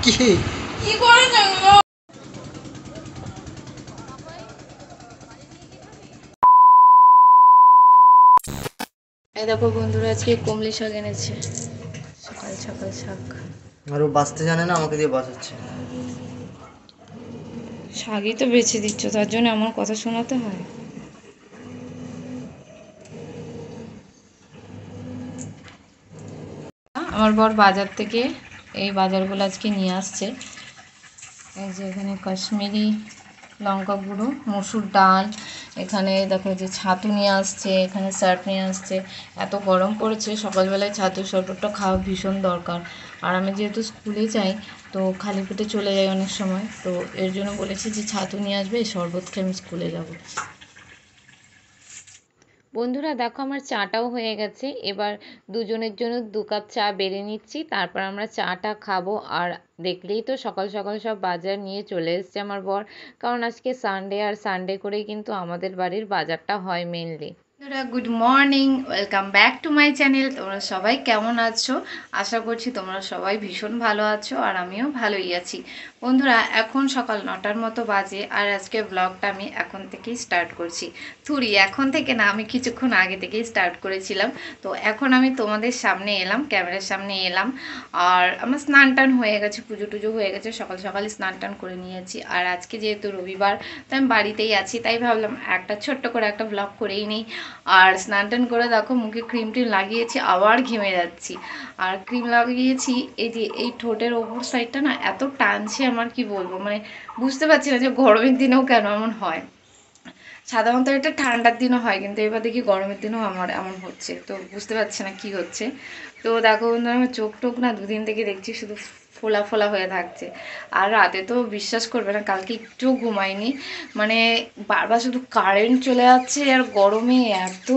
কি কি করে জানবো? এই দেখো বন্ধুরা, আজকে কমলি শাক এনেছে। সকাল সকাল শাক। আর ও বাঁচতে জানে না, আমাকে দিয়ে বাঁচাচ্ছে। শাকই তো বেছে দিচ্ছ, তার জন্য আমার কথা শোনাতে হয়। আমার বর বাজার থেকে এই বাজারগুলো আজকে নিয়ে আসছে। এই যে এখানে কাশ্মীরি লঙ্কা গুঁড়ো, মসুর ডাল, এখানে দেখো যে ছাতু নিয়ে আসছে, এখানে স্যার্ফ নিয়ে আসছে। এত গরম পড়েছে, সকালবেলায় ছাতু শরবতটা খাওয়া ভীষণ দরকার। আর আমি যেহেতু স্কুলে যাই, তো খালি পেটে চলে যাই অনেক সময়, তো এর জন্য বলেছি যে ছাতু নিয়ে আসবে, এই শরবত খেয়ে আমি স্কুলে যাব। বন্ধুরা দেখো, আমার চাটাও হয়ে গেছে। এবার দুজনের জন্য 2 কাপ চা বেড়ে নিচ্ছি, তারপর আমরা চাটা খাবো। আর দেখলেই তো সকাল সকাল সব বাজার নিয়ে চলে এসছে আমার বর, কারণ আজকে সানডে, আর সানডে করেই কিন্তু আমাদের বাড়ির বাজারটা হয় মেনলি। বন্ধুরা good morning, welcome back to my channel. তোমরা সবাই কেমন আছো? আশা করছি তোমরা সবাই ভীষণ ভালো আছো, আর আমিও ভালোই আছি। বন্ধুরা এখন সকাল 9টার মতো বাজে, আর আজকে ব্লগটা আমি এখন থেকেই স্টার্ট করছি। এখন থেকে না, আমি কিছুক্ষণ আগে থেকেই স্টার্ট করেছিলাম। তো এখন আমি তোমাদের সামনে এলাম, ক্যামেরার সামনে এলাম। আর আমার স্নান টান হয়ে গেছে, পুজো টুজো হয়ে গেছে, সকাল সকাল স্নান টান করে নিয়েছি। আর আজকে যেহেতু রবিবার, তো আমি বাড়িতেই আছি, তাই ভাবলাম একটা ছোট্ট করে একটা ব্লগ করেই নেই। আর স্নান টান করে দেখো মুখে ক্রিম টিম লাগিয়েছি, আবার ঘেমে যাচ্ছি। আর ক্রিম লাগিয়েছি, এই যে এই ঠোঁটের ওপর সাইডটা না এত টানছে, আমার কি বলবো, মানে বুঝতে পারছি না যে গরমের দিনেও কেন এমন হয়। সাধারণত এটা ঠান্ডার দিনও হয়, কিন্তু এবার দেখি গরমের দিনেও আমার এমন হচ্ছে, তো বুঝতে পারছি না কি হচ্ছে। তো দেখো বন্ধু, আমার চোখ টোক না দুদিন থেকে দেখছি শুধু ফোলা ফোলা হয়ে থাকছে। আর রাতে তো বিশ্বাস করবে না, কালকে একটু ঘুমাইনি, মানে বারবার শুধু কারেন্ট চলে যাচ্ছে, আর গরমে এত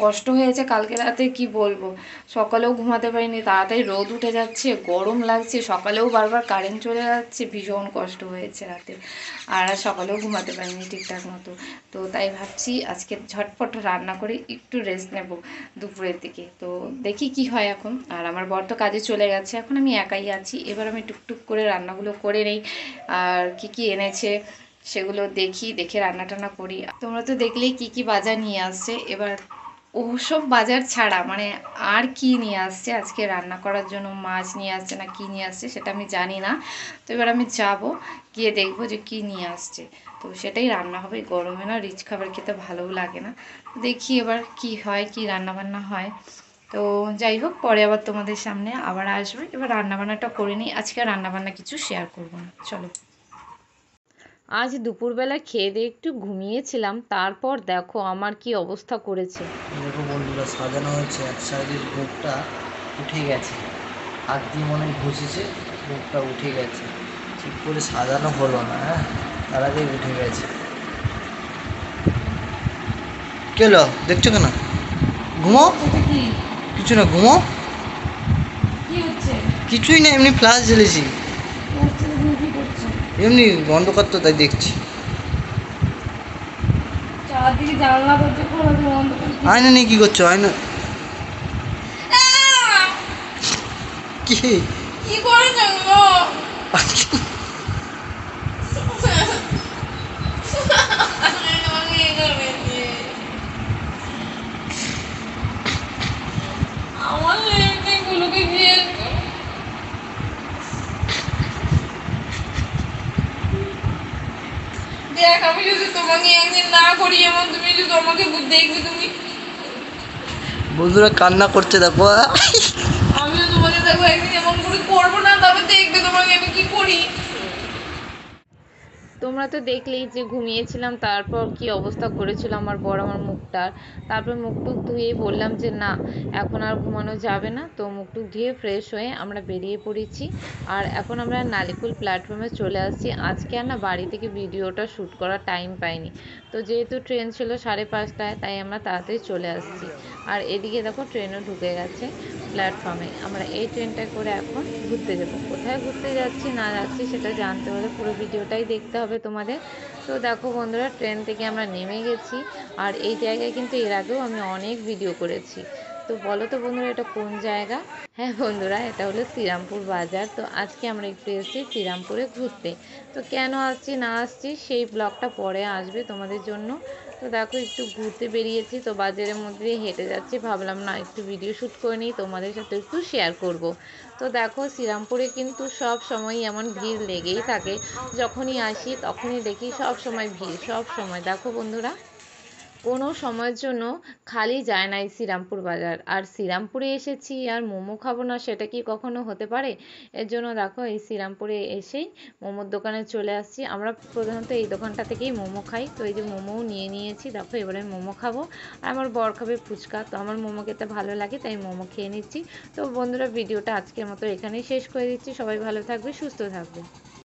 কষ্ট হয়েছে কালকে রাতে কি বলবো। সকালেও ঘুমাতে পারিনি, তাড়াতাড়ি রোদ উঠে যাচ্ছে, গরম লাগছে, সকালেও বারবার কারেন্ট চলে যাচ্ছে, ভীষণ কষ্ট হয়েছে রাতে। আর সকালেও ঘুমাতে পারিনি ঠিকঠাক মতো। তো তাই ভাবছি আজকে ঝটপট রান্না করে একটু রেস্ট নেব দুপুরের দিকে। তো দেখি কি হয় এখন। আর আমার বর তো কাজে চলে গেছে, এখন আমি একাই আছি। এবার আমি টুকটুক করে রান্নাগুলো করে নেই, আর কি কি এনেছে সেগুলো দেখি, দেখে রান্না টান্না করি। তোমরা তো দেখলেই কি কি বাজার নিয়ে আসছে। এবার ওসব বাজার ছাড়া মানে আর কি নিয়ে আসছে আজকে রান্না করার জন্য, মাছ নিয়ে আসছে না কি নিয়ে আসছে সেটা আমি জানি না। তো এবার আমি যাব, গিয়ে দেখবো যে কি নিয়ে আসছে, তো সেটাই রান্না হবে। গরমে না রিচ খাবার খেতে ভালোও লাগে না। দেখি এবার কি হয়, কি রান্না বান্না হয়। তো যাই হোক, পরে আবার তোমাদের সামনে আবার আসবে। এবার রান্নাবান্নাটা করে নিই, আজকে রান্নাবান্না কিছু শেয়ার করবো না, চলো। আজ দুপুরবেলা খেয়ে দিয়ে একটু ঘুমিয়েছিলাম, তারপর দেখো আমার কি অবস্থা করেছে। দেখো বন্ধুরা, সাজানো হয়েছে, এক সাইডের মুখটা উঠে গেছে, হাত দিয়ে মনে হয় ঘুষেছে, মুখটা উঠে গেছে, ঠিক করে সাজানো হলো না। হ্যাঁ, তার আগেই উঠে গেছে। কে হলো দেখছো কেন? ঘুমো, কিছু না, ঘুমো। কিছুই না, এমনি ফ্লাশ জ্বেলেছি, এমনি অন্ধকার তো তাই দেখছি। আয়না নিয়ে কি করছো? আয়না কি কি করে জানবো? আমার গুলোকে দিয়ে দেখ, আমি যদি তোমাকে একদিন না করি এমন, তুমি যদি আমাকে দেখবে তুমি। বন্ধুরা কান্না করছে দেখো। আমিও তোমাকে দেখবো একদিন এমন করে করবো না, তবে দেখবে তোমাকে আমি কি করি। তোমরা তো দেখলেই যে ঘুমিয়েছিলাম, তারপর কি অবস্থা করেছিল আমার বর আমার মুখটার। তারপর মুখ টুক ধুয়ে বললাম যে না, এখন আর ঘুমানো যাবে না। তো মুখ টুক ধুয়ে ফ্রেশ হয়ে আমরা বেরিয়ে পড়েছি। আর এখন আমরা নালিকুল প্ল্যাটফর্মে চলে আসছি। আজকে আর না বাড়ি থেকে ভিডিওটা শ্যুট করার টাইম পাইনি, তো যেহেতু ট্রেন ছিল 5:30টায়, তাই আমরা তাড়াতাড়ি চলে আসছি। আর এদিকে দেখো ট্রেনও ঢুকে গেছে প্ল্যাটফর্মে। আমরা এই ট্রেনটায় করে এখন ঘুরতে যাব। কোথায় ঘুরতে যাচ্ছি না যাচ্ছি সেটা জানতে হলে পুরো ভিডিওটাই দেখতে হবে তোমাদের। তো দেখো বন্ধুরা, ট্রেন থেকে আমরা নেমে গেছি। আর এই জায়গায় কিন্তু এর আগেও আমি অনেক ভিডিও করেছি। তো বলো তো বন্ধুরা এটা কোন জায়গা? হ্যাঁ বন্ধুরা, এটা হলো শ্রীরামপুর বাজার। তো আজকে আমরা একটু এসেছি শ্রীরামপুরে ঘুরতে। তো কেন আসছি না আসছি সেই ব্লগটা পরে আসবে তোমাদের জন্য। তো দেখো একটু ঘুরতে বেরিয়েছি, তো বাজারের মধ্যে দিয়ে হেঁটে যাচ্ছি, ভাবলাম না একটু ভিডিও শ্যুট করে নিই, তোমাদের সাথে একটু শেয়ার করব। তো দেখো শ্রীরামপুরে কিন্তু সব সময়ই এমন ভিড় লেগেই থাকে, যখনই আসি তখনই দেখি সব সময় ভিড়, সব সময়। দেখো বন্ধুরা, কোনো সময়ের জন্য খালি যায় না এই শ্রীরামপুর বাজার। আর শ্রীরামপুরে এসেছি আর মোমো খাবো না, সেটা কি কখনো হতে পারে? এর জন্য দেখো এই শ্রীরামপুরে এসেই মোমোর দোকানে চলে আসছি। আমরা প্রধানত এই দোকানটা থেকেই মোমো খাই। তো এই যে মোমোও নিয়ে নিয়েছি, দেখো এবারে মোমো খাবো। আর আমার বর খাবে ফুচকা, তো আমার মোমো খেতে ভালো লাগে তাই মোমো খেয়ে নিচ্ছি। তো বন্ধুরা, ভিডিওটা আজকের মতো এখানেই শেষ করে দিচ্ছি। সবাই ভালো থাকবে, সুস্থ থাকবে।